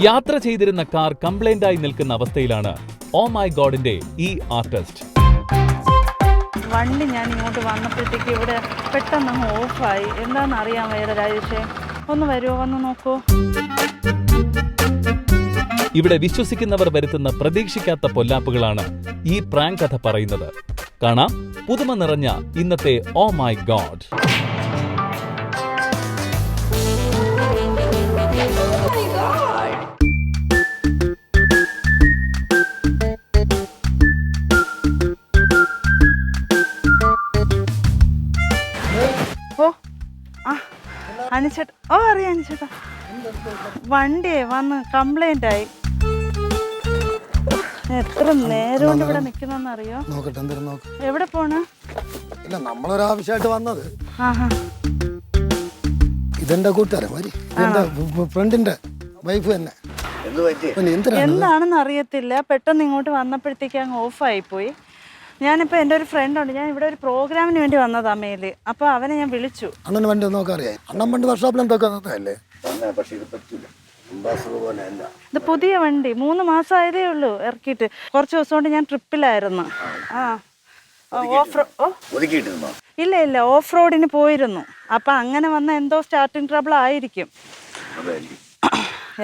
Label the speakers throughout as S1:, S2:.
S1: യാത്ര ചെയ്തിരുന്ന car complaint ആയി നിൽക്കുന്ന അവസ്ഥയിലാണ് ഓ മൈ ഗോഡിന്റെ ഈ ആർട്ടിസ്റ്റ്.
S2: വണ്ടി ഞാൻ ഇങ്ങോട്ട് വന്നപ്പോഴത്തേക്ക് ഇവിടെ പെട്ടെന്ന് അങ്ങ് ഓഫായി. എന്താണെന്ന് അറിയാൻ വയ്യ രാജേഷേ, ഒന്ന് വരുമോ, വന്ന് നോക്കൂ.
S1: ഇവിടെ വിശ്വസിക്കുന്നവർ വരുത്തുന്ന പ്രതീക്ഷിക്കാത്ത പൊല്ലാപ്പുകളാണ് ഈ പ്രാങ്ക് കഥ പറയുന്നത്. കാണാം പുതുമ നിറഞ്ഞ ഇന്നത്തെ ഓ മൈ ഗോഡ്.
S2: അനുചേട്ടാ, ഓ അറിയാം അനുചേട്ടാ, വണ്ടിയെ വന്ന് കംപ്ലൈന്റ് ആയി. എത്ര നേരം കൊണ്ട് ഇവിടെ നിക്കുന്നറിയോ? എവിടെ പോണ്?
S3: ഇല്ല, നമ്മളൊരാവശ്യമായിട്ട് വന്നത്. ഇതെന്റെ കൂട്ടുകാരൻ, എന്റെ ഫ്രണ്ടിന്റെ വൈഫ് തന്നെ.
S2: എന്താണെന്ന് അറിയത്തില്ല, പെട്ടെന്ന് ഇങ്ങോട്ട് വന്നപ്പോഴത്തേക്ക് അങ്ങ് ഓഫായി പോയി. ഞാനിപ്പോൾ എൻ്റെ ഒരു ഫ്രണ്ട് ഉണ്ട്, ഞാൻ ഇവിടെ ഒരു പ്രോഗ്രാമിന് വേണ്ടി വന്നതാ മേല്. അപ്പോൾ അവനെ ഞാൻ വിളിച്ചു.
S3: അണ്ണന് വണ്ടി നോക്കാൻ അറിയാം. അണ്ണൻ വണ്ടി വർക്ക്ഷോപ്പിൽ എന്തൊക്കെ.
S2: ഇത് പുതിയ വണ്ടി, 3 മാസമായതേ ഉള്ളൂ ഇറക്കിയിട്ട്. കുറച്ച് ദിവസം കൊണ്ട് ഞാൻ ട്രിപ്പിലായിരുന്നു. ഇല്ല ഇല്ല, ഓഫ് റോഡിന് പോയിരുന്നു. അപ്പം അങ്ങനെ വന്ന എന്തോ സ്റ്റാർട്ടിങ് ട്രബിൾ ആയിരിക്കും,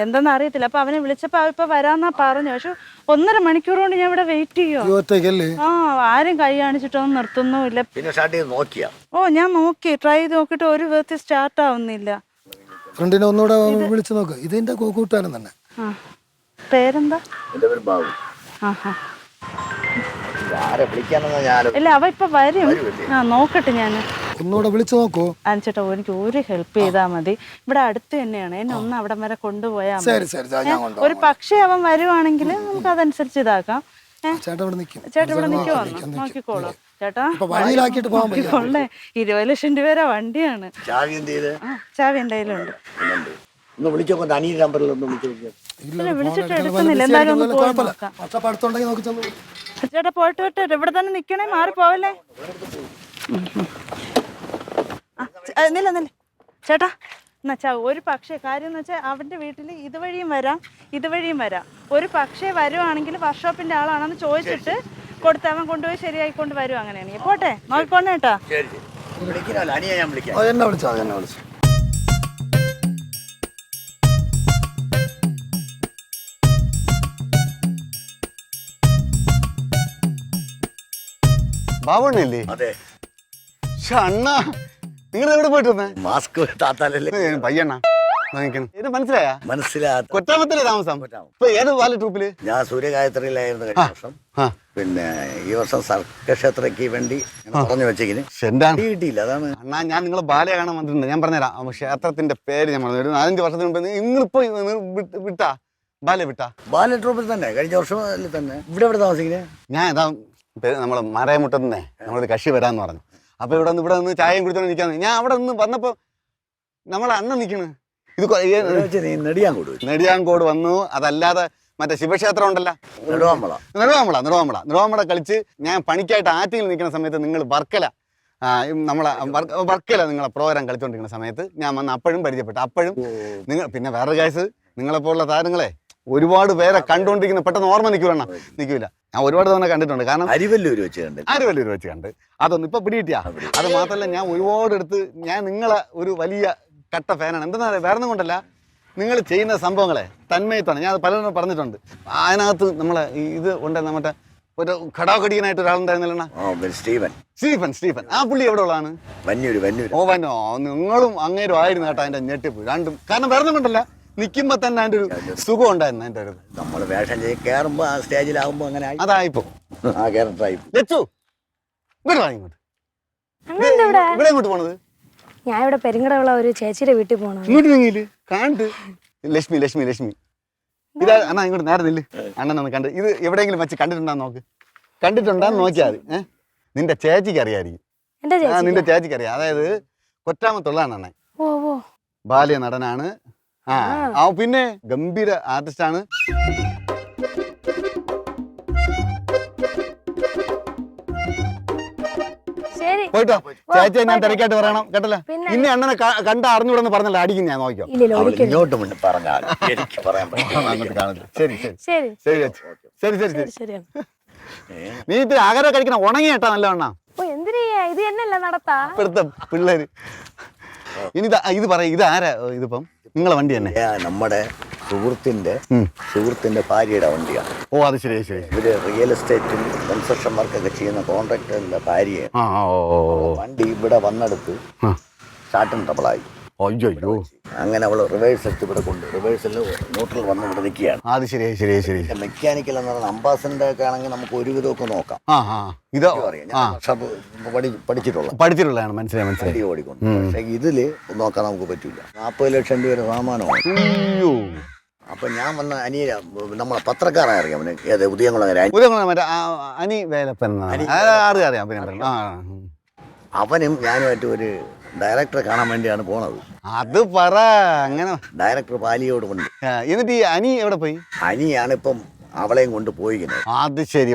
S2: എന്തെന്ന് അറിയത്തില്ല. അപ്പൊ അവനെ വിളിച്ചപ്പോ ഇപ്പൊ വരാന്നാ പറഞ്ഞു. പക്ഷെ 1.5 മണിക്കൂർ കൊണ്ട് ഞാൻ ഇവിടെ വെയിറ്റ് ചെയ്യോ. ആരും കൈ കാണിച്ചിട്ടൊന്നും നിർത്തുന്നുമില്ല. ഓ ഞാൻ നോക്കി, ട്രൈ ചെയ്ത് നോക്കിട്ട് ഒരു വിധത്തിൽ സ്റ്റാർട്ട് ആവുന്നില്ല.
S3: ഫ്രണ്ടിനെ ഒന്നുകൂടെ വിളിച്ചു നോക്ക്. ഇതിന്റെ കൂട്ടുകാരൻ തന്നെ.
S2: പേരെന്താ? ഇല്ല, അവ ഇപ്പൊ വരും. നോക്കട്ടെ, ഞാൻ
S3: ഒന്നുകൂടെ വിളിച്ചു നോക്കൂ.
S2: അനുചേട്ടാ, എനിക്ക് ഒരു ഹെൽപ്പ് ചെയ്താൽ മതി. ഇവിടെ അടുത്ത് തന്നെയാണ്, എന്നെ ഒന്ന് അവിടം വരെ കൊണ്ടുപോയാൽ മതി. ഒരു പക്ഷേ അവൻ വരുവാണെങ്കിൽ നമുക്ക് അതനുസരിച്ച് ഇതാക്കാം. ചേട്ടാ ഇവിടെ നിൽക്കുവാ, നോക്കിക്കോളാം ചേട്ടാ. നോക്കിക്കോളേ, 20 ലക്ഷം രൂപ വണ്ടിയാണ്. ചാവി എന്റെ കയ്യിലുണ്ട്. വിളിച്ചിട്ട് എടുക്കുന്നില്ല, എന്തായാലും ഒന്ന് പോയി നോക്കാം. ചേട്ടാ പോയിട്ട് വിട്ടോ, ഇവിടെ തന്നെ നിക്കണേ, മാറി പോവല്ലേ. നില്ല ചേട്ടാ. എന്നുവെച്ചാ ഒരു പക്ഷേ കാര്യം എന്ന് വെച്ചാൽ അവൻ്റെ വീട്ടിൽ ഇതുവഴിയും വരാം. ഒരു പക്ഷേ വരുവാണെങ്കിൽ വർക്ക്ഷോപ്പിന്റെ ആളാണെന്ന് ചോദിച്ചിട്ട് കൊടുത്ത് അവൻ കൊണ്ടുപോയി ശരിയായിക്കൊണ്ട് വരും. അങ്ങനെയാണെങ്കിൽ പോട്ടെ, നോക്കിക്കോണേ കേട്ടാ.
S4: ബാബുണ്ണല്ലേ? അണ്ണാ, നിങ്ങൾ എവിടെ പോയിട്ട് വന്നേ?
S5: മാസ്ക് താത്താലല്ലേ
S4: പയ്യണ്ണ മനസ്സിലായ കൊറ്റാമത്തിലെ താമസം. ഇപ്പൊ ഏത് ബാല ട്രൂപ്പില്?
S5: ഞാൻ സൂര്യഗായത്രിയിലായിരുന്നു കഴിഞ്ഞ വർഷം. പിന്നെ ഈ വർഷം സർക്കക്ഷേത്രയ്ക്ക് വേണ്ടി പറഞ്ഞു വെച്ചേക്കിന് കിട്ടിയില്ല. അതാണ്
S4: അണ്ണാ, ഞാൻ നിങ്ങളെ ബാലയെ കാണാൻ വന്നിട്ടുണ്ട്. ഞാൻ പറഞ്ഞുതരാം ക്ഷേത്രത്തിന്റെ പേര്. ഞാൻ പറഞ്ഞു 4-5 വർഷത്തിന് മുമ്പ് നിങ്ങളിപ്പോ വിട്ടാ
S5: ബാല ട്രൂപ്പിൽ തന്നെ കഴിഞ്ഞ വർഷം തന്നെ. ഇവിടെ താമസിക്കുന്നത്
S4: ഞാൻ ഏതാ നമ്മളെ മറയമുട്ടന്നെ നമ്മളൊരു കക്ഷി വരാന്ന് പറഞ്ഞു. അപ്പൊ ഇവിടെ നിന്ന് ചായയും കുടിച്ചോണ്ട് നിൽക്കാന്ന്. ഞാൻ അവിടെ നിന്ന് വന്നപ്പോ നമ്മളെ അണ്ണൻ നിൽക്കണ്. ഇത് നെടിയാങ്കോട് വന്നു. അതല്ലാതെ മറ്റേ ശിവക്ഷേത്രം ഉണ്ടല്ലോ, നെടുവാമ്പള കളിച്ച് ഞാൻ പണിക്കായിട്ട് ആറ്റിൽ നിൽക്കുന്ന സമയത്ത് നിങ്ങൾ വർക്കല നിങ്ങളെ പ്രോഗ്രാം കളിച്ചോണ്ടിരിക്കുന്ന സമയത്ത് ഞാൻ വന്ന് അപ്പോഴും പരിചയപ്പെട്ടു. അപ്പോഴും നിങ്ങൾ പിന്നെ വേറെ കേസ്, നിങ്ങളെപ്പോലുള്ള താരങ്ങളെ ഒരുപാട് പേരെ കണ്ടുകൊണ്ടിരിക്കുന്ന പെട്ടെന്ന് ഓർമ്മ നിൽക്കൂല. ഞാൻ ഒരുപാട് തവണ കണ്ടിട്ടുണ്ട്. കാരണം
S5: അരിവല്ലൂർ വെച്ച്
S4: കണ്ട് അതൊന്നും ഇപ്പൊ പിടികിട്ടിയാ. അത് മാത്രമല്ല, ഞാൻ ഒരുപാട് എടുത്ത് ഞാൻ നിങ്ങളെ ഒരു വലിയ കട്ട ഫാനാണ്. എന്താ വേറെ കൊണ്ടല്ല, നിങ്ങൾ ചെയ്യുന്ന സംഭവങ്ങളെ തന്മയത്താണ്. ഞാൻ അത് പലരും പറഞ്ഞിട്ടുണ്ട്. അതിനകത്ത് നമ്മളെ ഇത് ഉണ്ട്, മറ്റേ ഒരു ഘടാഘടിയനായിട്ട് ഒരാളുണ്ടായിരുന്നല്ലോ, സ്റ്റീഫൻ. ആ പുള്ളി എവിടെ ഉള്ളതാണ്? നിങ്ങളും അങ്ങേരും ആയിരുന്നു കേട്ടോ. അതിന്റെ ഞെട്ടിപ്പ് രണ്ടും. കാരണം വേറെ കൊണ്ടല്ല, നിൽക്കുമ്പോ തന്നെ അതിന്റെ ഒരു സുഖം ഉണ്ടായിരുന്നു. അതിന്റെ ഒരു
S5: നമ്മൾ വേഷം കയറുമ്പോ സ്റ്റേജിലാകുമ്പോ അങ്ങനെ
S4: അതായിപ്പോ ലച്ചു ഇവിടെ ഇങ്ങോട്ട് പോണത്.
S6: ഞാൻ ഇവിടെ പെരിങ്ങടവുള്ള ഒരു ചേച്ചിയുടെ വീട്ടിൽ പോകണം.
S4: ഇങ്ങോട്ട് നീങ്ങില് കണ്ട് ലക്ഷ്മി ഇതാ അണ്ണാ, ഇങ്ങോട്ട് നേരെ നില്ല്. അണ്ണനൊന്ന് കണ്ട് ഇത് എവിടെയെങ്കിലും വെച്ച് കണ്ടിട്ടുണ്ടാന്ന് നോക്കിയാൽ മതി. നിന്റെ ചേച്ചിക്ക് അറിയായിരിക്കും. നിന്റെ ചേച്ചിക്ക് അറിയാം. അതായത് കൊറ്റാമത്തുള്ളതാണ് അണ്ണൻ. ബാല്യ നടനാണ്. പിന്നെ ഗംഭീര ആർട്ടിസ്റ്റാണ്.
S6: ശരി,
S4: പോയിട്ടോ ചേച്ചി ഞാൻ തിരക്കായിട്ട് പറയണം കേട്ടല്ലോ. ഇനി അണ്ണനെ കണ്ട അറിഞ്ഞൂടെന്ന് പറഞ്ഞല്ലോ അടിക്കും ഞാൻ നോക്കിയോ.
S6: ഇല്ലില്ല
S5: അവൾ
S6: ഒരിക്കലും.
S5: ഇങ്ങോട്ട് മുന്നേ പറഞ്ഞാൽ എനിക്ക് പറയാൻ പറ്റില്ല.
S4: അങ്ങോട്ട് കാണില്ല. ശരി ശരി
S6: ശരി
S4: ശരി ചേച്ചി ശരി ശരി ശരി.
S6: ശരിയാണ്.
S4: നീ ഇത്തിരി ആഹാരം കഴിക്കണം ഉണങ്ങി കേട്ടാ നല്ല അണ്ണ
S6: ഓ എന്തിനാ ഇത് എന്നല്ല നടത്താ?
S4: ഇപ്പോഴത്തെ പിള്ളേര്. ഇനി ഇത് പറയും ഇത് ആരാ ഇതിപ്പം നിങ്ങളെ വണ്ടി തന്നെ?
S5: നമ്മുടെ സുഹൃത്തിന്റെ ഭാര്യയുടെ വണ്ടിയാണ്.
S4: ഓ അത് ശരി ശരി.
S5: ഇവര് റിയൽ എസ്റ്റേറ്റും കൺസ്ട്രക്ഷൻ വർക്കൊക്കെ ചെയ്യുന്ന കോൺട്രാക്ടറിന്റെ ഭാര്യയാണ്.
S4: ആ ഓ
S5: വണ്ടി ഇവിടെ വന്നെടുത്ത് സ്റ്റാർട്ടിങ് ട്രബിളായി.
S4: അയ്യോ അയ്യോ.
S5: അങ്ങനെ അവള് റിവേഴ്സ് എടുത്ത് ഇവിടെ കൊണ്ട് റിവേഴ്സിൽ ന്യൂട്രൽ വന്ന് ഇവിടെ നിൽക്കുകയാണ്.
S4: അത് ശരി ശരി ശരി.
S5: മെക്കാനിക്കൽ എന്ന് പറയുന്ന അംബാസഡറിന്റെ ഒക്കെ ആണെങ്കിൽ നമുക്ക് ഒരുവിധമൊക്കെ നോക്കാം.
S4: ഇത് പഠിച്ചിട്ടുള്ളതാണ്. മനസ്സിലായി മനസ്സിലായി.
S5: വണ്ടി ഓടിക്കൊണ്ട് പക്ഷേ ഇതില് നോക്കാൻ നമുക്ക് പറ്റൂല. 40 ലക്ഷം രൂപ സാമാനമാണ്.
S4: അയ്യോ.
S5: അപ്പൊ ഞാൻ വന്ന അനിയ നമ്മളെ പത്രക്കാരായ അറിയാം ഏത് ഉദയംകുളം
S4: അനി വേലപ്പൻ അറിയാം പിന്നെ.
S5: അവനും ഞാനുമായിട്ട് ഒരു ഡയറക്ടറെ കാണാൻ വേണ്ടിയാണ് പോണത്.
S4: അത് പറ അങ്ങനെ.
S5: ഡയറക്ടർ പാലിയോട് കൊണ്ട്
S4: എന്നിട്ട് ഈ അനി എവിടെ പോയി?
S5: അനിയാണ് ഇപ്പം അവളെയും കൊണ്ട് പോയിക്കുന്നത്.
S4: അത് ശരി.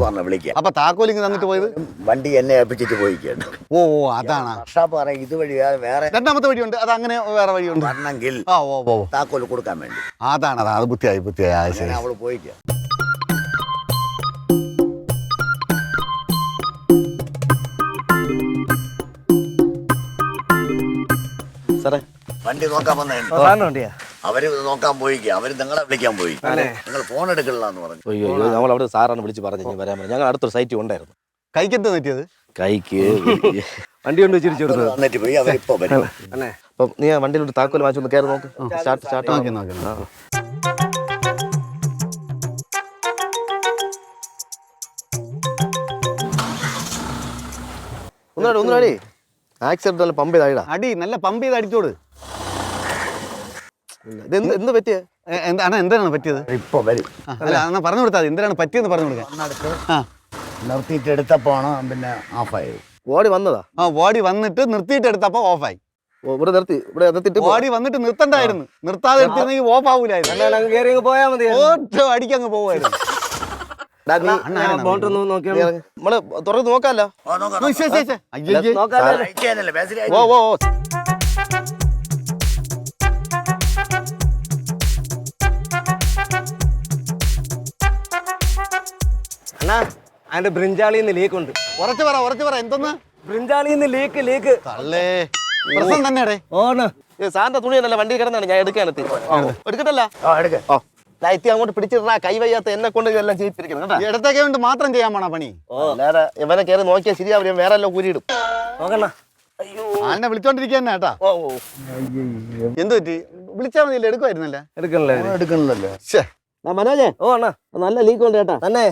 S5: പറഞ്ഞ വിളിക്കാം.
S4: അപ്പൊ താക്കോലിങ് തന്നിട്ട് പോയത്?
S5: വണ്ടി എന്നെ ഏൽപ്പിച്ചിട്ട് പോയിക്കാണ്.
S4: ഓ അതാണ്.
S5: വർഷാപ്പ് പറയാം ഇതുവഴി വേറെ
S4: രണ്ടാമത്തെ വഴിയുണ്ട്. അത് അങ്ങനെ വേറെ വഴിയുണ്ട്
S5: വരണമെങ്കിൽ താക്കോൽ കൊടുക്കാൻ വേണ്ടി.
S4: അതാണ് അത് ബുദ്ധിയായി ശരി.
S5: അവള് പോയിക്കാം.
S7: സാറേ
S5: വണ്ടി നോക്കാൻ വന്നേ. അവര് നോക്കാൻ പോയിക്കുക. അവര് നിങ്ങളെ വിളിക്കാൻ പോയി. നിങ്ങൾ ഫോൺ എടുക്കണില്ലെന്ന് പറഞ്ഞു.
S7: അയ്യോ നമ്മൾ അവിടെ സാറാണ് വിളിച്ച് പറഞ്ഞു വരാൻ പറഞ്ഞു. ഞങ്ങൾ അടുത്തൊരു സൈറ്റ് ഉണ്ടായിരുന്നു.
S4: കൈക്കെന്താ പറ്റിയത്?
S7: കൈക്ക് വണ്ടി കൊണ്ട് വെച്ചിരിച്ചു
S5: എന്നിട്ട് പോയി അവരിപ്പോ വരും.
S7: അപ്പം നീ ആ വണ്ടിയിലോട്ട് താക്കോൽ വാങ്ങിച്ചു ഒന്ന് കയറി നോക്ക്. സ്റ്റാർട്ട്
S4: നോക്കി നോക്കി.
S7: ഒന്നുകൂടി ആക്സിഡന്റ് നല്ല പമ്പ് ചെയ്തായിടാ.
S4: അടി നല്ല പമ്പ് ചെയ്ത് അടിച്ചോട്.
S7: എന്ത് പറ്റിയ
S4: എന്താണ് പറ്റിയത്?
S5: ഇപ്പൊ വരും.
S4: അല്ല എന്നാ പറഞ്ഞു കൊടുത്താൽ എന്തിനാണ് പറ്റിയെന്ന് പറഞ്ഞു കൊടുക്കാൻ.
S5: നിർത്തിയിട്ട് എടുത്തപ്പോണ് പിന്നെ ഓഫായത്.
S7: ഓടി വന്നതാ?
S4: ബോഡി വന്നിട്ട് നിർത്തിയിട്ട് എടുത്തപ്പോ ഓഫായി.
S7: ഇവിടെ നിർത്തിട്ട്
S4: ബോഡി വന്നിട്ട് നിർത്തണ്ടായിരുന്നു. നിർത്താതെ എടുത്തിരുന്നെങ്കിൽ ഓഫ് ആവൂലായിരുന്നു.
S7: പോയാ മതി.
S4: അടിക്കങ്ങ് പോവായിരുന്നു.
S7: നമ്മള് തുറന്ന് നോക്കാല്ലോ. ഓ ഓ
S8: അണ്ണാ അതിന്റെ ബ്രിഞ്ചാളിന്ന് ലീക്ക് ഉണ്ട്.
S4: ഉറച്ചു പറ എന്തോന്ന്?
S8: ബ്രിഞ്ചാളിന്ന് ലീക്ക്
S4: തള്ളേ പ്രശ്നം തന്നെ.
S8: ഓണ്
S7: സാറിന്റെ തുണി എന്നല്ല വണ്ടി കിടന്നാണ് ഞാൻ എടുക്കാനെത്തി. എടുക്കട്ടല്ല എത്തി അങ്ങോട്ട് പിടിച്ചിട്ടാ കൈ വയ്യാത്ത എന്നെ കൊണ്ട് എല്ലാം ചെയ്യിപ്പിരിക്കണം കേട്ടോ.
S4: ഇടത്തൊക്കെ കൊണ്ട് മാത്രം ചെയ്യാൻ പോണ പണി.
S7: അല്ലാതെ ഇവനെ കയറി നോക്കിയാൽ ശരിയാവും. വേറെ എല്ലാം കൂരിയിടും.
S8: നോക്കണ്ണ.
S4: ആളിനെ വിളിച്ചോണ്ടിരിക്കുക കേട്ടാ. എന്ത് പറ്റി? വിളിച്ചാൽ മതിയല്ലേ? എടുക്കുമായിരുന്നല്ലേ?
S5: എടുക്കണല്ലോ.
S7: മനോജേ ഓ അണ്ണാ നല്ല ലീക്ക് ഉണ്ട് കേട്ടാ. തന്നെ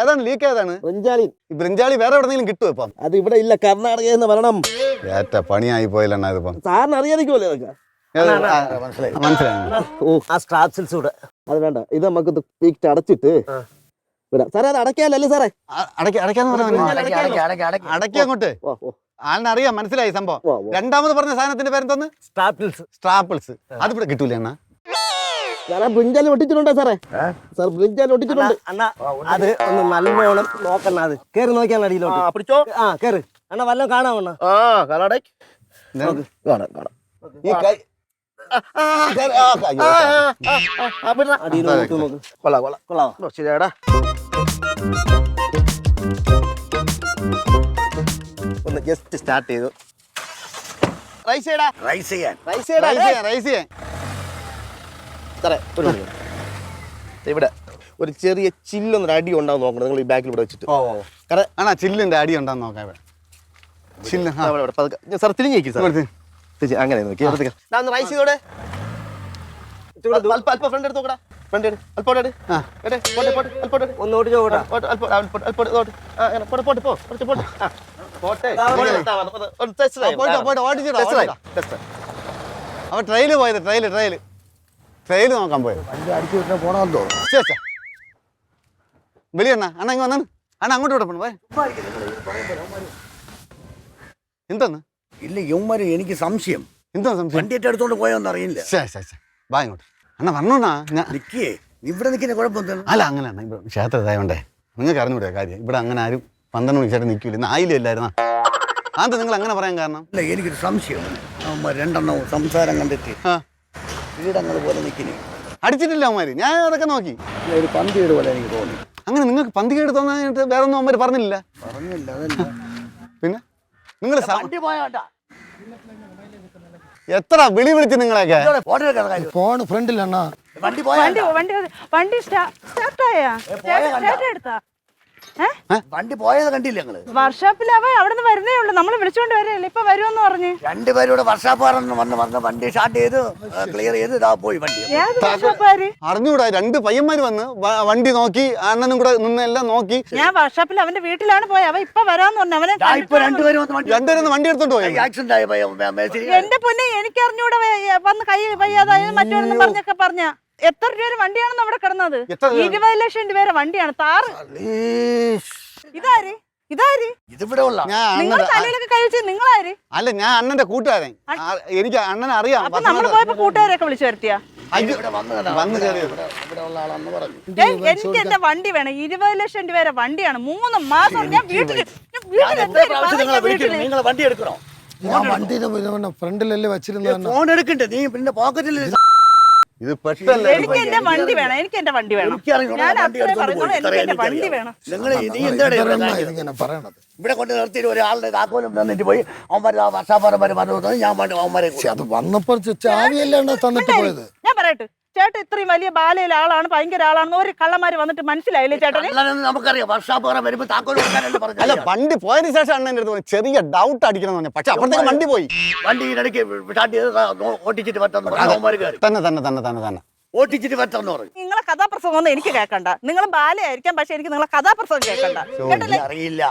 S4: ഏതാണ് ലീക്ക്? ഏതാണ്?
S7: ബ്രിഞ്ചാളി.
S4: ബ്രിഞ്ചാളി വേറെ എവിടെന്നെങ്കിലും കിട്ടുമോ ഇപ്പം?
S7: അത് ഇവിടെ ഇല്ല, കർണാടകയിൽ നിന്ന് വരണം.
S4: ഏറ്റ പണിയായി പോയില്ലെണ്ണ ഇതിപ്പം.
S7: സാറിന് അറിയാതിരിക്കുമല്ലോ ഇതൊക്കെ.
S4: മനസ്സിലായി.
S7: ഓ ആ സ്ട്രാപ്സിൽസ് കൂടെ അത് വേണ്ട. ഇത് നമുക്ക് പീക്ക് അടച്ചിട്ട് വിടാം. സാറേ അത് അടയ്ക്കാല്ലേ സാറേ?
S4: അടയ്ക്കാന്ന് അടയ്ക്ക അങ്ങോട്ട്. ആളിനെ അറിയാം, മനസ്സിലായി സംഭവം. രണ്ടാമത് പറഞ്ഞ സാധനത്തിന്റെ പേരെന്തോന്ന്? സ്ട്രാപ്പിൾസ്. അത് ഇവിടെ കിട്ടൂല അണ്ണാ?
S7: ബ്രിഞ്ചാലി ഒട്ടിച്ചിട്ടുണ്ടോ സാറേ? സാർ ബ്രിഞ്ചാലി ഒട്ടിച്ചിട്ടുണ്ട്.
S8: അണ്ണാ അത് ഒന്ന് നല്ലോണം നോക്കണ്ണ. അത് കേറി നോക്കിയാണ് അടിയിലോട്ട്.
S7: പിടിച്ചോ.
S8: കേറ് അണ്ണാ. വല്ലതും കാണാമണ്ണ?
S7: കാണാടേ കാണാം.
S4: ഈ കൈ
S7: അടിയിലോട്ട് നോക്ക്. കൊള്ളാം ശരിയാടാ. ഒന്ന് ജസ്റ്റ് സ്റ്റാർട്ട് ചെയ്തു. റൈസ് ചെയ്യാൻ സാറേ ഒരു മിനിറ്റ്. ഇവിടെ ഒരു ചെറിയ ചില്ലൊന്നൊരു അടി ഉണ്ടാവും നോക്കണം. നിങ്ങൾ ഈ ബാക്കിൽ ഇവിടെ വെച്ചിട്ട്
S4: ആണാ ചില്ലിന്റെ അടി ഉണ്ടാന്ന് നോക്കാം. ചില്ല്
S7: സാർ തിരിഞ്ഞേക്കും സാർ. അങ്ങനെ നോക്കി റൈസ് ചെയ്തോടെ. അല്പം ഫ്രണ്ട് എടുത്ത് നോക്കടാ. ഫ്രണ്ട് അല്പോട്ട്
S8: ഒന്ന് ഓടിച്ചോ കൂട്ടാ.
S4: അവ ട്രെയില് പോയത്. ട്രെയില് നോക്കാൻ പോയത്.
S5: അടിച്ചു വിട്ടാ പോണെന്ന് തോന്നുന്നു.
S4: വെളിയണ്ണ അണ്ണ ഇങ്ങ് വന്നു. അണ്ണ അങ്ങോട്ട് വിട പോണു. എന്താന്ന്?
S5: ഇല്ല യൗമാര് എനിക്ക് സംശയം.
S4: എന്താ സംശയം?
S5: വണ്ടിയിട്ട് എടുത്തോണ്ട് പോയോന്ന് അറിയില്ല.
S4: വാ ഇങ്ങോട്ട്. അണ്ണ പറഞ്ഞോണ്ണാ.
S5: നിക്കേ ഇവിടെ നിൽക്കുന്ന കുഴപ്പം.
S4: അല്ല അങ്ങനെയാണ്. ഇവിടെ ക്ഷേത്രതായോണ്ടേ നിങ്ങൾക്ക് അറിഞ്ഞൂടെ കാര്യം. ഇവിടെ അങ്ങനെ ആരും 12 മണിക്കായിട്ട് നിൽക്കില്ല. ഇന്ന് ആയില്ലായിരുന്നാ അത് നിങ്ങൾ അങ്ങനെ പറയാൻ കാരണം?
S5: അല്ല എനിക്കൊരു സംശയമാണ് അവന്മാർ രണ്ടെണ്ണവും സംസാരം കണ്ടിട്ട്
S4: ആ
S5: കീടങ്ങൾ പോലെ നിൽക്കുന്നു.
S4: അടിച്ചിട്ടില്ല അവന്മാര്, ഞാൻ അതൊക്കെ നോക്കി.
S5: ഒരു പന്തിയുടെ പോലെ എനിക്ക് തോന്നി.
S4: അങ്ങനെ നിങ്ങൾക്ക് പന്തികേട് തോന്നാനായിട്ട് വേറെ ഒന്നും അവന്മാർ പറഞ്ഞില്ല?
S5: പറഞ്ഞില്ല അതല്ല.
S4: പിന്നെ നിങ്ങൾ
S5: വണ്ടി പോയാട്ടാ
S4: എത്ര വിളി വിളിച്ച് നിങ്ങളൊക്കെ?
S5: ഫോട്ടോ എടുക്കാത്ത കാര്യം.
S3: ഫോൺ ഫ്രണ്ടിലെണ്ണ
S5: വണ്ടി പോയാ
S2: വണ്ടി സ്റ്റാർട്ടായാ എടുത്താ
S5: വണ്ടി പോയത് കണ്ടില്ല ഞങ്ങള്.
S2: വർക്ക്ഷോപ്പിൽ അവ അവിടെ നിന്ന് വരുന്നേ ഉള്ളൂ. നമ്മൾ വിളിച്ചോണ്ട് വരെയല്ലേ ഇപ്പൊ വരുമെന്ന് പറഞ്ഞ്.
S5: രണ്ടുപേരും വർഷാപ്പാറന്ന് വന്ന് വണ്ടി സ്റ്റാർട്ട് ചെയ്ത് ക്ലിയർ ചെയ്ത് ഇതാ പോയി വണ്ടി.
S2: ഏത് വർക്ക്ഷോപ്പാര്?
S4: അറിഞ്ഞൂടാ, 2 പയ്യന്മാര് വന്ന് വണ്ടി നോക്കി, അണ്ണനും കൂടെ നിന്നെല്ലാം നോക്കി.
S2: ഞാൻ വർക്ക്ഷോപ്പിൽ അവന്റെ വീട്ടിലാണ് പോയി. അവ ഇപ്പൊ വരാന്ന് പറഞ്ഞു. അവനെ
S5: ഇപ്പൊ രണ്ടുപേരും വന്ന്
S4: വണ്ടി എടുത്തോണ്ട് പോയി.
S5: ആക്സിഡന്റ് ആയ മേസ്തിരി.
S2: എന്റെ പൊന്നെ എനിക്കറിഞ്ഞൂടെ വന്ന് കൈ വയ്യാതായത് മറ്റോരെന്ന് പറഞ്ഞൊക്കെ പറഞ്ഞ. എത്ര രൂപ വണ്ടിയാണെന്ന് അവിടെ കിടന്നത്? 20 ലക്ഷം രൂപ വണ്ടിയാണ്. താറ്. ഇതാര്
S5: ഇതിവിടെ ഉള്ള
S2: നിങ്ങൾ തലയിലൊക്കെ കഴിച്ച് നിങ്ങളാര്?
S4: അല്ല, ഞാൻ അണ്ണന്റെ കൂട്ടുകാരൻ. എനിക്ക് അണ്ണനെ അറിയാം.
S2: അപ്പൊ നമ്മള് പോയപ്പോ കൂട്ടുകാരൊക്കെ വിളിച്ചു വരുത്തിയ?
S4: വന്ന് കയറിയത്
S5: ഇവിടെ ഉള്ള ആളാന്ന് പറഞ്ഞു.
S2: എനിക്ക് എന്റെ വണ്ടി വേണം. 20 ലക്ഷം രൂപ വണ്ടിയാണ്. 3 മാസം ഞാൻ വീട്ടില്
S5: നിങ്ങൾ വണ്ടി എടുക്കണോ?
S3: ഞാൻ വണ്ടിയുടെ ഫ്രണ്ടിലല്ലേ വെച്ചിരുന്ന
S5: ഫോൺ എടുക്കണ്ടേ നീ? പിന്നെ പോക്കറ്റിൽ
S4: ഇത് പെട്ടല്ല.
S2: എനിക്ക് എന്റെ വണ്ടി വേണം. എനിക്ക് എന്റെ വണ്ടി വേണം. ഞാൻ അത്രേ പറയുന്നുള്ളൂ. എനിക്ക് എന്റെ വണ്ടി വേണം.
S5: നിങ്ങൾ നീ എന്താണ്
S3: ഇങ്ങനെ പറയണത്?
S5: ഇവിടെ കൊണ്ട് നിർത്തിയിട്ട് ഒരാളുടെ താക്കോലും തന്നിട്ട് പോയി അവന്മാർ വർഷാപ്പാറം വരെ പറഞ്ഞു. ഞാൻ അവന്മാരെ
S3: അത് വന്നപ്പോൾ ചാവിയല്ലാണ്ട് തന്നിട്ട് പോയത്.
S2: ഞാൻ പറയട്ടെ, ചേട്ടൻ ഇത്രയും വലിയ ബാലയിലെ ആളാണ്, ഭയങ്കര ആളാണെന്ന് ഒരു കള്ളന്മാര് വന്നിട്ട് മനസ്സിലായില്ലേ ചേട്ടന്?
S5: നമുക്കറിയാം വർഷാപ്പാറം വരുമ്പോ താക്കോൽ കൊടുക്കാനല്ലേ പറഞ്ഞു.
S4: അല്ല, വണ്ടി പോയതിനു ശേഷം അണ്ണൻ്റെ അടുത്ത് പറഞ്ഞു ചെറിയ ഡൗട്ട് അടിക്കണം എന്ന് പറഞ്ഞു. പക്ഷെ അപ്പോഴത്തേക്ക് വണ്ടി പോയി.
S5: വണ്ടി ഇടയ്ക്ക് സ്റ്റാർട്ട് ചെയ്ത് ഓട്ടിച്ചിട്ട് പറ്റുന്നു അവന്മാർ കയറി.
S4: തന്നെ
S5: ഓട്ടിച്ചിട്ട് പറ്റുന്നു പറഞ്ഞു.
S2: നിങ്ങളെ കഥാപ്രസംഗം ഒന്നും എനിക്ക് കേൾക്കണ്ട. നിങ്ങൾ ബാലയായിരിക്കാം, പക്ഷെ എനിക്ക് നിങ്ങളെ കഥാപ്രസംഗം കേൾക്കണ്ട. കേട്ടല്ലേ?
S5: അറിയില്ല.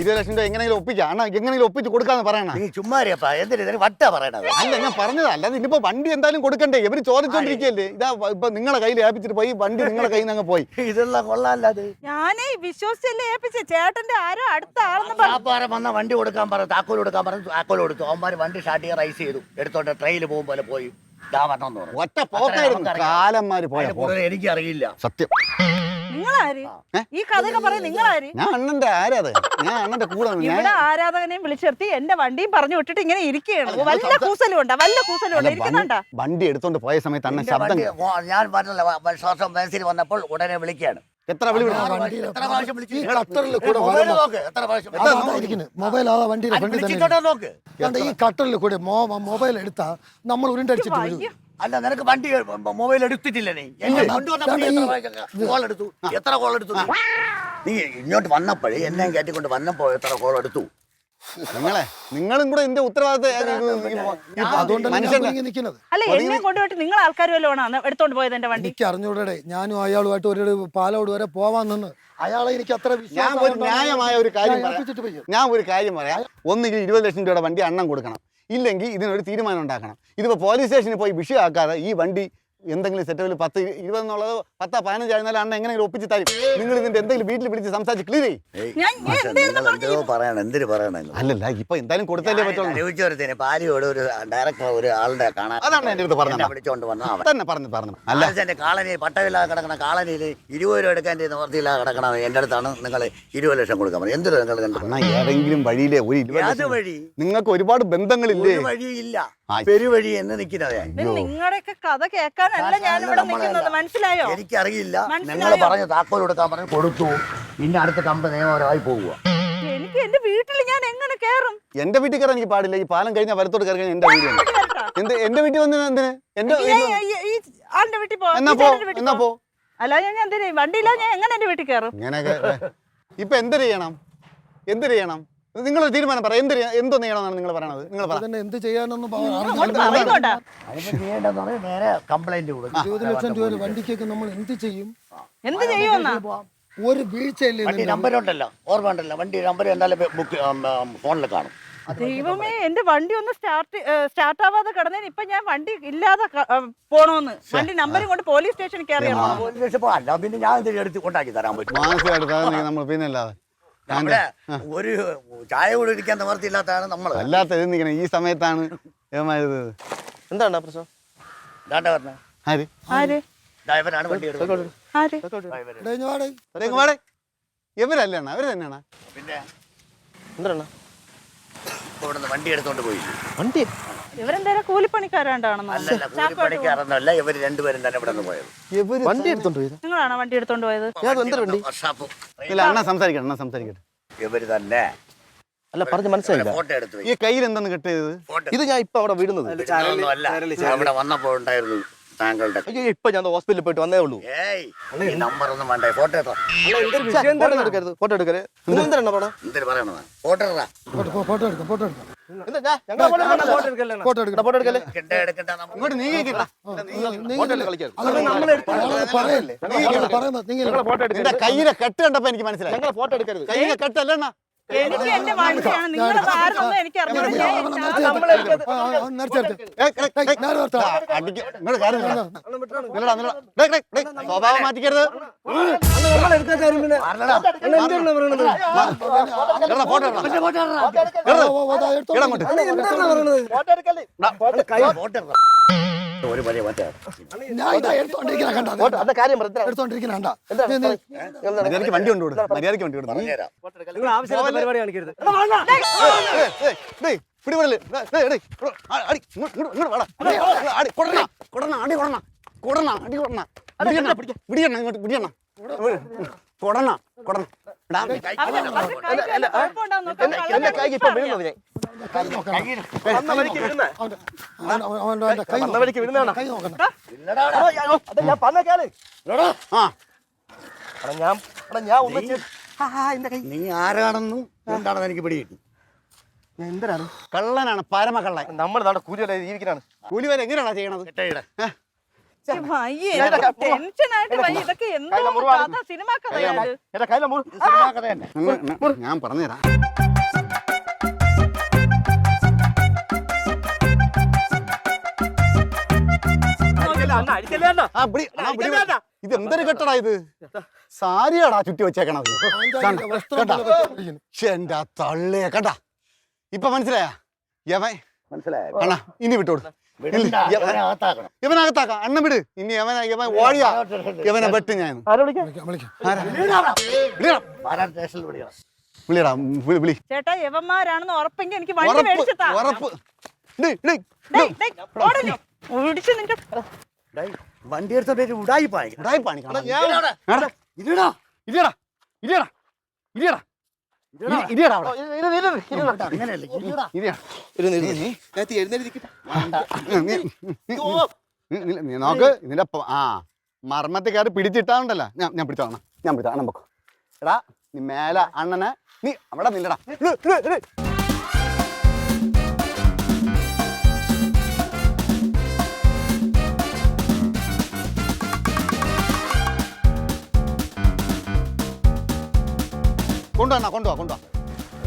S4: 20 ലക്ഷം രൂപ എങ്ങനെയെങ്കിലും ഒപ്പിക്കാം. അണ്ണാ എങ്ങനെയെങ്കിലും ഒപ്പിച്ച് കൊടുക്കാന്ന് പറയണ.
S5: നീ ചുമ്മാരിയപ്പാ എന്തിനു വട്ടാ പറയണത്?
S4: അല്ല, ഞാൻ പറഞ്ഞതാ. അല്ലാതെ ഇനിയിപ്പോ വണ്ടി എന്തായാലും കൊടുക്കണ്ടേ? ഇവര് ചോദിച്ചോണ്ടിരിക്കല്ലേ. ഇതാ ഇപ്പൊ നിങ്ങളെ കയ്യിൽ ഏൽപ്പിച്ചിട്ട് പോയി, വണ്ടി നിങ്ങളെ കയ്യിൽ നിന്ന് അങ്ങ് പോയി.
S5: ഇതുള്ള കൊള്ളാല്ല. അത്
S2: ഞാനേ വിശ്വസിച്ചല്ലേ ഏൽപ്പിച്ചേ. ചേട്ടന്റെ ആരോ അടുത്ത ആളെന്ന്
S5: വ്യാപാരം വന്ന വണ്ടി കൊടുക്കാൻ പറഞ്ഞു, താക്കോൽ കൊടുക്കാൻ പറഞ്ഞു. താക്കോൽ കൊടുത്തു. അവന്മാർ വണ്ടി സ്റ്റാർട്ട് ചെയ്ത് റൈസ് ചെയ്തു. എടുത്തോണ്ട് ട്രെയിനിൽ പോകും പോലെ പോയി
S4: ഒറ്റ പോക്കായിരുന്നു. കാലന്മാര് പോയ
S5: എനിക്കറിയില്ല
S4: സത്യം.
S2: നിങ്ങളാര്? ഈ കഥയൊക്കെ പറയും നിങ്ങളാര്?
S4: ഞാൻ അണ്ണന്റെ ആരാധകൻ. ഞാൻ അണ്ണന്റെ കൂടെ
S2: ഇവിടെ ആരാധകനെയും വിളിച്ചിർത്തി എന്റെ വണ്ടിയും പറഞ്ഞു വിട്ടിട്ട് ഇങ്ങനെ ഇരിക്കുകയാണ്. വല്ല കൂസലും ഉണ്ടാ? ഇരിക്കുന്നുണ്ടാ?
S4: വണ്ടി എടുത്തോണ്ട് പോയ സമയത്ത് അണ്ണൻ ശബ്ദം
S5: ഞാൻ പറഞ്ഞില്ല. ശ്വാസം മനസ്സിൽ വന്നപ്പോൾ ഉടനെ വിളിക്കുകയാണ്.
S4: എത്ര വിളി
S3: മൊബൈൽ ആ വണ്ടിയുടെ ഫ്രണ്ടിൽ തന്നെ. ഈ കട്ടറിൽ കൂടെ മൊബൈൽ എടുത്താ നമ്മൾ ഉരുണ്ടടിച്ചിട്ട് വരും.
S5: അല്ല, നിനക്ക് വണ്ടി മൊബൈൽ എടുത്തിട്ടില്ല. നീ എന്നെ കോൾ എടുത്തു. എത്ര കോൾ എടുത്തു? നീ ഇങ്ങോട്ട് വന്നപ്പോഴേ എന്നെ കയറ്റിക്കൊണ്ട് വന്നപ്പോ എത്ര കോൾ എടുത്തു?
S4: നിങ്ങളും കൂടെ എന്റെ ഉത്തരവാദിത്തം.
S2: അല്ല, എന്നെ കൊണ്ടുപോയിട്ട് നിങ്ങൾ ആൾക്കാർ വല്ലതും എടുത്തോണ്ട് പോയത് എന്റെ വണ്ടി?
S3: എനിക്ക് അറിഞ്ഞൂടെ. ഞാനും അയാളുമായിട്ട് ഒരു പാലോട് വരെ പോവാൻ നിന്ന് അയാളെ എനിക്ക് അത്ര
S4: ന്യായമായ ഒരു കാര്യം ഞാൻ ഒരു കാര്യം പറയാം. ഒന്നുകിൽ 20 ലക്ഷം രൂപയുടെ വണ്ടി അണ്ണൻ കൊടുക്കണം, ഇല്ലെങ്കിൽ ഇതിനൊരു തീരുമാനം ഉണ്ടാക്കണം. ഇതിപ്പോ പോലീസ് സ്റ്റേഷനിൽ പോയി വിഷയമാക്കാതെ ഈ വണ്ടി എന്തെങ്കിലും സെറ്റപ്പിൽ 10, 20 എന്നുള്ളത് 10, 15 ആയിരുന്നാലും അണ്ണ എങ്ങനെയെങ്കിലും ഒപ്പിച്ച് തരും. നിങ്ങൾ ഇതിന്റെ എന്തെങ്കിലും വീട്ടിൽ വിളിച്ച് സംസാരിച്ച് ക്ലിയർ ചെയ്യും. അല്ലല്ല, ഇപ്പൊ എന്തായാലും കൊടുത്തല്ലേ പറ്റുള്ളൂ.
S5: പാലിയോട് ഒരു ഡയറക്ടർ ഒരു ആളുടെ കാണാൻ
S4: അതാണ് എന്റെ അടുത്ത് പറഞ്ഞത്.
S5: വിളിച്ചോണ്ട് വന്ന
S4: തന്നെ പറഞ്ഞു. അല്ല,
S5: എന്റെ കാളനി പട്ടമില്ലാതെ കിടക്കണ കാളനിയിൽ 20 രൂപ എടുക്കാൻ നിവർത്തിയില്ലാതെ കിടക്കണം. എന്റെ അടുത്താണ് നിങ്ങൾ 20 ലക്ഷം കൊടുക്കാൻ പറയും. എന്തൊരു നിങ്ങൾ
S4: ഏതെങ്കിലും വഴിയിലെ ഒരു 20
S5: വഴി
S4: നിങ്ങൾക്ക് ഒരുപാട് ബന്ധങ്ങളില്ലേ?
S5: വഴിയില്ല, പെരുവഴി എന്ന് നിൽക്കുന്നത്.
S2: നിങ്ങളുടെയൊക്കെ കഥ കേൾക്കാനല്ല ഞാനിവിടെ നിൽക്കുന്നത്, മനസ്സിലായോ?
S5: എനിക്കറിയില്ല. നിങ്ങൾ പറഞ്ഞ താക്കോൽ കൊടുക്കാൻ പറഞ്ഞു, കൊടുത്തു. പിന്നെ അടുത്ത കമ്പനി നിയമപരമായി പോവുക.
S2: എനിക്ക് എന്റെ വീട്ടിൽ ഞാൻ എങ്ങനെ കേറും?
S4: എന്റെ വീട്ടിൽ കയറാൻ എനിക്ക് പാടില്ല. ഈ പാലം കഴിഞ്ഞാൽ വലത്തോട്ട് കയറി എന്റെ വീട്. എന്റെ വീട്ടിൽ വന്ന് എന്തിന്?
S2: ആളുടെ വീട്ടിൽ
S4: പോ.
S2: അല്ല, ഞാൻ എന്തിനാ വണ്ടിയില്ല? ഞാൻ എങ്ങനെ എന്റെ വീട്ടിൽ കയറും?
S4: ഇങ്ങനെയൊക്കെ ഇപ്പൊ എന്ത് ചെയ്യണം? നിങ്ങൾ തീരുമാനം പറ. എന്തോന്ന് ചെയ്യണമെന്നാണ് നിങ്ങൾ പറയണത്? നിങ്ങൾ
S3: എന്ത് ചെയ്യാനൊന്നും
S5: നേരെ കംപ്ലൈന്റ് കൊടുക്കും.
S3: 20 ലക്ഷം രൂപ വണ്ടിക്കൊക്കെ നമ്മൾ എന്ത് ചെയ്യും?
S2: എന്ത് ചെയ്യുമെന്നാ?
S3: ഒരു വീഴ്ചയില്ലേ?
S5: വണ്ടി നമ്പർ ഉണ്ടല്ലോ, ഓർമ്മ ഉണ്ടല്ലോ. വണ്ടി നമ്പർ എന്തായാലും ഫോണിൽ കാണും.
S2: ദൈവമേ, എന്റെ വണ്ടി ഒന്ന് സ്റ്റാർട്ട് ആവാതെ കിടന്നേന്. ഇപ്പൊ ഞാൻ വണ്ടി ഇല്ലാതെ പോണോന്ന്. വണ്ടി നമ്പരും കൊണ്ട് പോലീസ് സ്റ്റേഷനിൽ കയറിയാണോ?
S5: അല്ല, പിന്നെ ഞാൻ എടുത്ത് കൊണ്ടാക്കി തരാൻ പറ്റും.
S4: നമ്മൾ പിന്നല്ലാതെ
S5: ഒരു ചായ കൂടെ ഇരിക്കാൻ നിവർത്തിയില്ലാത്തതാണ് നമ്മൾ.
S4: അല്ലാത്ത ഈ സമയത്താണ്
S7: എന്താണ് പ്രശ്നം?
S5: പറഞ്ഞ
S4: ആര്
S2: ആര്
S5: ഡ്രൈവറാണ് വണ്ടി എടുക്കുന്നത്.
S2: ആര്
S3: വാടേ
S4: ഇവരല്ലേ അണ്ണാ അവര് തന്നെയാണ്
S5: പിന്നെ
S7: എന്താണ്
S5: ഇപ്പൊ ഇവിടുന്ന് വണ്ടി എടുത്തോണ്ട് പോയി.
S7: വണ്ടി
S2: ഇവരെന്തേലും കൂലിപ്പണിക്കാരാണ്ടാണെന്നോ?
S5: അല്ലല്ല, കൂലിപ്പണിക്കാരൊന്നുമല്ല, ഇവര് രണ്ടുപേരും തന്നെ ഇവിടെ നിന്ന് പോയത്.
S7: വണ്ടി എടുത്തോണ്ട് പോയത്
S2: നിങ്ങളാണോ വണ്ടി എടുത്തോണ്ട് പോയത്?
S5: വർഷാപ്പ്
S4: ഇല്ല അണ്ണാ സംസാരിക്കട്ടെ
S5: ഇവര് തന്നെ
S7: അല്ല പറഞ്ഞ് മനസ്സിലായില്ല.
S5: ഫോട്ടോ എടുത്തു
S4: ഈ കയ്യിൽ എന്താണ് കെട്ടിയത്
S7: ഇത് ഞാൻ ഇപ്പൊ അവിടെ വിടുന്നത്.
S5: അല്ല, ഇവിടെ വന്നപ്പോ ഉണ്ടായിരുന്നു താങ്കളുടെ.
S7: അയ്യോ ഇപ്പൊ ഞാൻ ഹോസ്പിറ്റലിൽ പോയിട്ട് വന്നേ ഉള്ളൂ.
S5: ഏയ്, ഈ നമ്പർ ഒന്നും വേണ്ടേ, ഫോട്ടോ എടുത്തോ.
S7: എടുക്കരുത്, ഫോട്ടോ എടുക്കരുത്. നിങ്ങൾ എന്താണ് പോണ?
S5: എന്തിനു പറയണത്? ഫോട്ടോ എടുത്താ.
S3: ഫോട്ടോ എടുക്കാം
S7: ഫോട്ടോ എടുക്കല്ലേ?
S5: എടുക്കണ്ട നമുക്ക്.
S4: ഇങ്ങോട്ട് നീങ്ങിക്കിട്ടാ
S3: പറയല്ലേ
S4: നിന്റെ കയ്യിലെ കെട്ട് കണ്ടപ്പോ എനിക്ക് മനസ്സിലായി.
S7: ഞങ്ങളെ ഫോട്ടോ എടുക്കരുത്.
S4: കയ്യിലെ കെട്ടല്ല അണ്ണാ.
S2: എനിക്ക് എന്റെ വണ്ടിയാണ്, നിങ്ങളത് ആരെന്നൊന്നും എനിക്ക് അറിഞ്ഞില്ല.
S4: സ്വഭാവം മാറ്റിക്കരുത്.
S5: ഒരു വലിയ മറ്റേ
S7: അതെ കാര്യം പറഞ്ഞ
S4: മര്യാദയ്ക്ക് വണ്ടി കൊണ്ടുവിടും. മര്യാദയ്ക്ക് വണ്ടി കൊടുക്കും.
S8: പരിപാടി കാണിക്കരുത്.
S4: പിടിപെടല്.
S7: എന്റെ കൈക്ക് ഇപ്പൊ വീഴുന്നത് ഞാൻ വന്ന വഴിക്ക് വീഴുന്നതാണ്. ഞാൻ പറഞ്ഞ കേള്. ഞാൻ ഒന്നിച്ച്
S5: നീ ആരാണെന്നും എന്താണെന്ന് എനിക്ക് പിടികിട്ടി.
S7: എന്തിനാണ്
S4: കള്ളനാണ്, പരമകള്ളൻ.
S7: നമ്മൾ നാളെ കൂലി ജീവിക്കാനാണ്.
S4: കൂലി വരെ എങ്ങനെയാണോ ചെയ്യണത്?
S2: ടെൻഷനായിട്ട് വയ്യ. ഇതൊക്കെ എന്തോ കഥ, സിനിമ കഥയാണ്.
S7: എന്റെ കയ്യിലെ
S5: കഥ തന്നെ.
S4: ഞാൻ പറഞ്ഞുതരാം. ഇത് എന്തൊരു കെട്ടടാ ഇത്? സാരിയാടാ ചുറ്റി വെച്ചേക്കണത്. എന്റെ തള്ളിയെ കണ്ടാ ഇപ്പൊ മനസ്സിലായ?
S5: മനസ്സിലായോ?
S4: അണ്ണാ ഇനി വിട്ടോട്. ഇവനകത്താക്കാം. അണ്ണൻ വിട്. ഇനി യവൻ ഓടിയാ യവനെ വെട്ട് ഞാൻ. വിളിയടാ, വിളി.
S2: ചേട്ടാ യവന്മാരാണെന്ന് ഉറപ്പെങ്കിൽ എനിക്ക് വണ്ടി മേടിച്ചതാ.
S4: ഉറപ്പ്.
S5: വണ്ടി എടുത്തോണ്ട് ഉടായി പായി.
S4: നോക്ക് ഇതിന്റെ മർമ്മത്തിൽ കയറി പിടിച്ചിട്ടാണ്ടല്ലോ. ഞാൻ പിടിച്ചോളാം. ഞാൻ പിടിച്ചോ. അണ്ണൻ പൊക്കോ. എടാ നീ മേലെ അണ്ണനെ നീ അവിടെ നില്ലടാ. കൊണ്ടുവാ.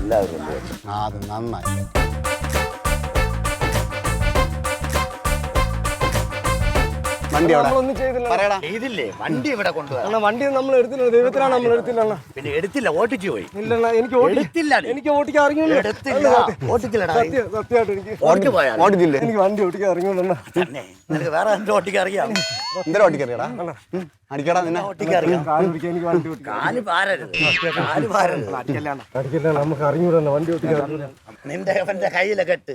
S5: എല്ലാവരും
S4: അത് നന്നായി. വണ്ടി
S8: ഒന്നും ചെയ്തില്ല.
S4: പറയടാ.
S5: ചെയ്തില്ലേ? വണ്ടി ഇവിടെ കൊണ്ടുപോകാം.
S8: വണ്ടി നമ്മൾ എടുത്തില്ല. ദൈവത്തിലാണ് നമ്മൾ എടുത്തില്ല.
S5: പിന്നെ എടുത്തില്ല, ഓട്ടിച്ചു പോയി.
S8: ഇല്ല എനിക്ക്
S5: എടുത്തില്ല.
S8: എനിക്ക് ഓട്ടിക്കാൻ അറിയില്ല.
S5: എടുത്തില്ല, ഓട്ടിച്ചില്ലടാ.
S8: സത്യമായിട്ട് എനിക്ക്
S5: ഓടിച്ചില്ലേ?
S8: എനിക്ക് വണ്ടി ഓട്ടിക്കാൻ അറിയില്ല.
S5: നിനക്ക് വേറെ എന്റെ ഓട്ടിക്ക് അറിയാം.
S4: എന്തൊരു ഓട്ടിക്കറിയടാ? അടിക്കടാ നിന്നെ.
S5: ഓട്ടിക്ക് അറിയാം.
S8: എനിക്ക് വണ്ടി ഓട്ടിക്കാൻ
S5: കാല് പാരരുത്, കാല് പാരരുത്.
S8: അടിക്കില്ല. നമുക്ക് അറിയൂല വണ്ടി ഓട്ടിക്കാൻ.
S5: നിന്റെ അവന്റെ കയ്യിലെ കെട്ട്,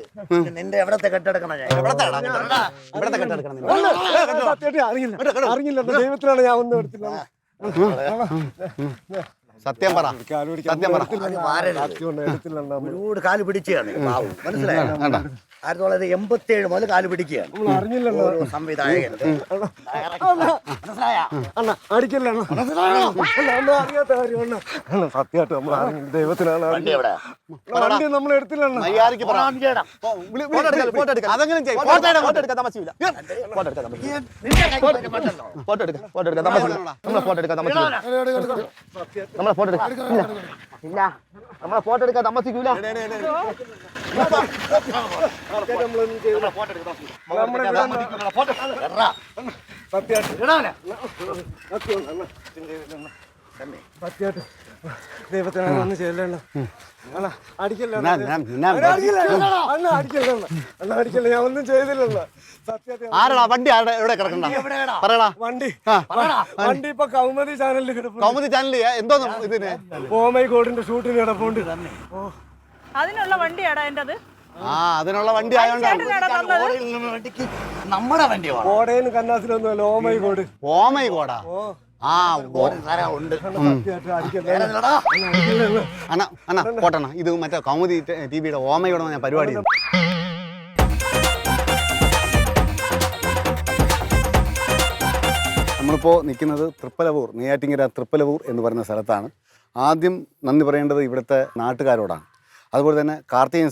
S5: നിന്റെ എവിടത്തെ കെട്ടെടുക്കണം? ഞാൻ
S4: ഇവിടത്തെ കെട്ടെടുക്കണം.
S8: അറിയില്ല. ദൈവത്തിലാണ് ഞാൻ ഒന്നും എടുത്തില്ല.
S4: സത്യം പറ. സത്യം പറ.
S5: ഒരുപാട് കാല് പിടിച്ചാണ്. മനസ്സിലായോ? 1987 മുതൽ കാല് പിടിക്കുകയാണ്. ഓരോ സംവിധായകൻ.
S8: അടിക്കല്ല. അറിയാത്ത കാര്യമാണ്. സത്യമായിട്ട് നമ്മൾ ദൈവത്തിലാണ്.
S5: വണ്ടി എവിടെ?
S8: വണ്ടി നമ്മൾ എടുത്തില്ല.
S4: മര്യാദയ്ക്ക് പറ. അതെങ്ങനെ ചെയ്യും?
S7: ഫോട്ടോ എടുക്കാൻ താമസിക്കില്ല. ഫോട്ടോ എടുക്കാൻ നമ്മളെ ഫോട്ടോ എടുക്കാൻ താമസിക്കില്ല. നമ്മളെ ഫോട്ടോ എടുക്കാൻ ഇല്ല. നമ്മളെ ഫോട്ടോ എടുക്കാൻ താമസിക്കൂല.
S8: സത്യമായിട്ട് ദൈവത്തിനെ ഒന്ന് ചെല്ലണ്ട അണ്ണ അടിക്കല്ലേ അടിക്കല്ലേ ഞാൻ ഒന്നും ചെയ്തില്ലല്ലോ സത്യമായിട്ട്
S4: ആരടാ വണ്ടി ആരുടെ എവിടെ കിടക്കണ്ട പറയടാ
S8: വണ്ടി വണ്ടി ഇപ്പൊ കൗമുദി ചാനലിൽ കിടപ്പുണ്ട്.
S4: കൗമുദി ചാനലിൽ എന്തോന്ന് ഇതിന്
S8: ഓ മൈ ഗോഡിന്റെ ഷൂട്ടിന് കിടപ്പുണ്ട്.
S2: അതിനുള്ള വണ്ടിയാടാ എന്റത്.
S4: ആ അതിനുള്ള വണ്ടി ആയോണ്ടാണ്
S5: നമ്മുടെ വണ്ടി വേണം.
S8: ഓടയിലും കന്നാസിലൊന്നുമല്ല. Oh my god.
S4: ഓമൈ കോടാ ആ
S5: ഉണ്ട്.
S8: സത്യമായിട്ട് അടിക്കല്ലേ
S4: അണ്ണ പോട്ടണ്ണ ഇത് മറ്റേ കൗമുദി ടിവിയുടെ ഓമയോടെ ഞാൻ പരിപാടി ചെയ്തു. നമ്മളിപ്പോൾ നിൽക്കുന്നത് തൃപ്പലവൂർ, നെയ്യാറ്റിങ്കര തൃപ്പലവൂർ എന്ന് പറയുന്ന സ്ഥലത്താണ്. ആദ്യം നന്ദി പറയേണ്ടത് ഇവിടുത്തെ നാട്ടുകാരോടാണ്. അതുപോലെ തന്നെ കാർത്തികൻ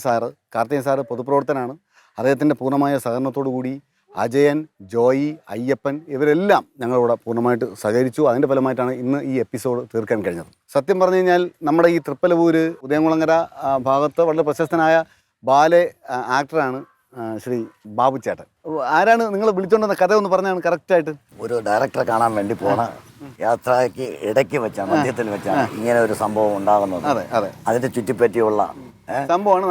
S4: സാറ് പൊതുപ്രവർത്തനാണ്. അദ്ദേഹത്തിൻ്റെ പൂർണ്ണമായ സഹകരണത്തോടു കൂടി അജയൻ, ജോയി, അയ്യപ്പൻ ഇവരെല്ലാം ഞങ്ങളോട് പൂർണ്ണമായിട്ട് സഹകരിച്ചു. അതിൻ്റെ ഫലമായിട്ടാണ് ഇന്ന് ഈ എപ്പിസോഡ് തീർക്കാൻ കഴിഞ്ഞത്. സത്യം പറഞ്ഞു കഴിഞ്ഞാൽ നമ്മുടെ ഈ തൃപ്പലവൂര് ഉദയംകുളങ്ങര ഭാഗത്ത് വളരെ പ്രശസ്തനായ ബാലെ ആക്ടറാണ് ശ്രീ ബാബു ചേട്ടൻ. ആരാണ് നിങ്ങൾ വിളിച്ചോണ്ടെന്ന കഥ ഒന്ന് പറഞ്ഞാണ് കറക്റ്റായിട്ട്.
S5: ഒരു ഡയറക്ടറെ കാണാൻ വേണ്ടി പോണ യാത്രയ്ക്ക് ഇടയ്ക്ക് വെച്ചാണ്, മധ്യത്തിൽ വെച്ചാണ് ഇങ്ങനെ ഒരു സംഭവം ഉണ്ടാകുന്നത്.
S4: അതെ അതെ,
S5: അതിനെ ചുറ്റിപ്പറ്റിയുള്ള സംഭവമാണ്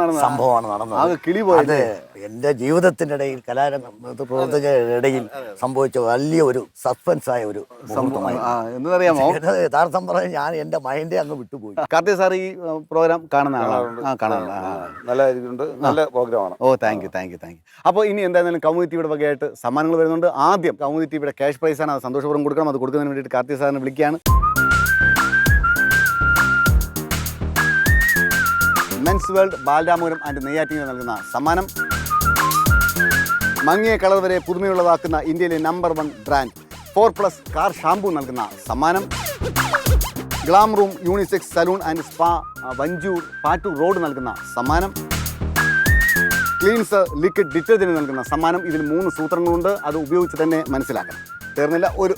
S5: നടന്നത്.
S4: കിളി പോയത്
S5: എന്റെ ജീവിതത്തിന്റെ ഇടയിൽ കലാരംഗത്തിൽ സംഭവിച്ച വലിയ ഒരു സസ്പെൻസ് ആയ ഒരു മുഹൂർത്തമായി.
S4: എന്നറിയാമോ,
S5: യഥാർത്ഥം പറഞ്ഞാൽ ഞാൻ എന്റെ മൈൻഡേ അങ്ങ് വിട്ടുപോയി.
S4: കാർത്തിക സാർ ഈ പ്രോഗ്രാം കാണുന്ന ആളാണ്.
S9: നല്ല ഇതുണ്ട്, നല്ല പ്രോഗ്രാമാണ്.
S4: ഓ താങ്ക് യു. അപ്പോൾ ഇനി എന്തായാലും കൗമുദി ടിവിയുടെ വകയായിട്ട് സമ്മാനങ്ങൾ വരുന്നുണ്ട്. ആദ്യം കൗമുദി ടിവിയുടെ ക്യാഷ് പ്രൈസാണ്, അത് സന്തോഷപൂർവ്വം കൊടുക്കണം. അത് കൊടുക്കുന്നതിന് വേണ്ടിയിട്ട് കാർത്തിക സാറിനെ വിളിക്കുകയാണ്. Men's world Balaramapuram and Neyyattinkara നൽകുന്ന സമ്മാനം മങ്ങിയ കളർ വരെ പുതുമയുള്ളതാക്കുന്ന ഇന്ത്യയിലെ നമ്പർ 1 ബ്രാൻഡ് 4+ കാർ ഷാംപൂ നൽകുന്ന സമ്മാനം, glam room unisex salon and spa Vanchiyoor Pattoor road നൽകുന്ന സമ്മാനം, ക്ലീൻസർ ലിക്വിഡ് ഡിറ്റർജൻറ്റ് നൽകുന്ന സമ്മാനം. ഇതിൽ 3 സൂത്രങ്ങളുണ്ട്, അത് ഉപയോഗിച്ച് തന്നെ മനസ്സിലാക്കണം. തീർന്നില്ല, ഒരു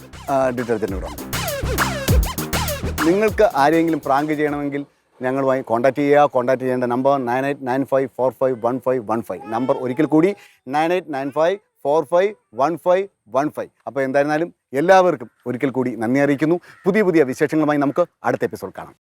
S4: ഡിറ്റർജൻറ്റ് കൂടെ. നിങ്ങൾക്ക് ആരെങ്കിലും പ്രാങ്ക് ചെയ്യണമെങ്കിൽ ഞങ്ങളുമായി കോൺടാക്ട് ചെയ്യുക. കോൺടാക്ട് ചെയ്യേണ്ട നമ്പർ 9895451515. നമ്പർ ഒരിക്കൽ കൂടി 9895451515. അപ്പോൾ എന്തായിരുന്നാലും എല്ലാവർക്കും ഒരിക്കൽ കൂടി നന്ദി അറിയിക്കുന്നു. പുതിയ വിശേഷങ്ങളുമായി നമുക്ക് അടുത്ത എപ്പിസോഡ് കാണാം.